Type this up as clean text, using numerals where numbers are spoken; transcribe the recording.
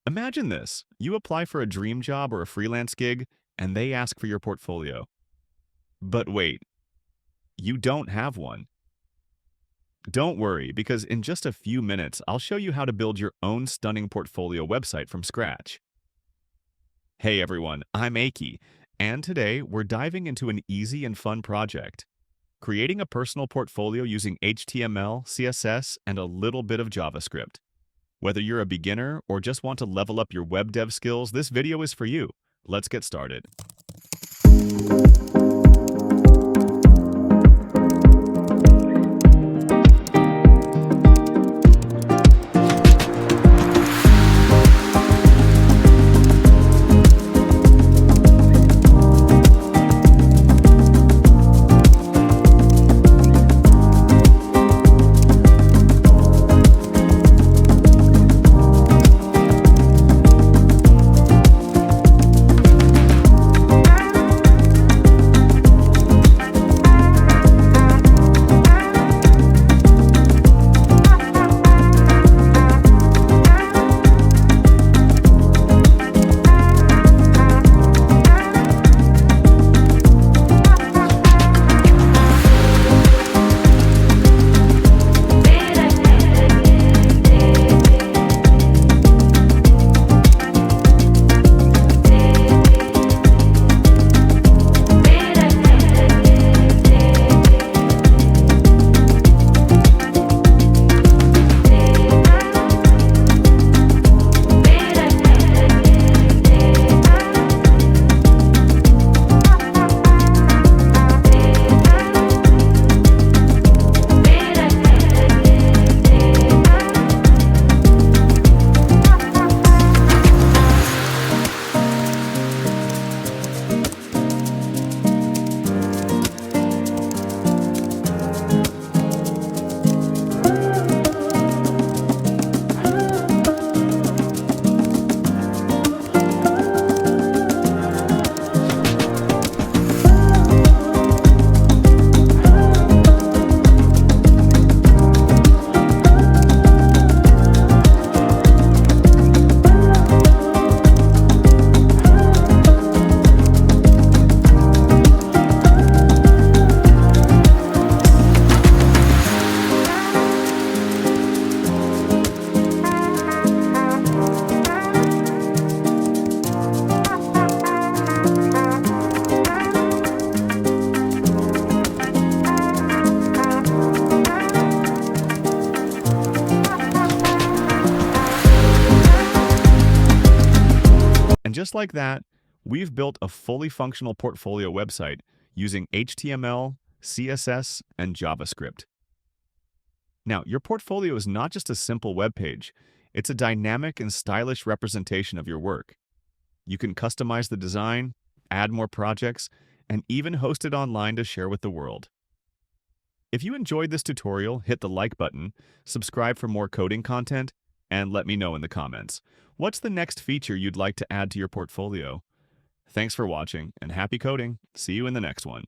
Imagine this. You apply for a dream job or a freelance gig, and they ask for your portfolio. But wait, you don't have one. Don't worry, because in just a few minutes, I'll show you how to build your own stunning portfolio website from scratch. Hey everyone, I'm Aki, and today we're diving into an easy and fun project. Creating a personal portfolio using HTML, CSS, and a little bit of JavaScript. Whether you're a beginner or just want to level up your web dev skills, this video is for you. Let's get started. And just like that, we've built a fully functional portfolio website using HTML, CSS, and JavaScript. Now, your portfolio is not just a simple web page, it's a dynamic and stylish representation of your work. You can customize the design, add more projects, and even host it online to share with the world. If you enjoyed this tutorial, hit the like button, subscribe for more coding content, and let me know in the comments. What's the next feature you'd like to add to your portfolio? Thanks for watching, and happy coding. See you in the next one.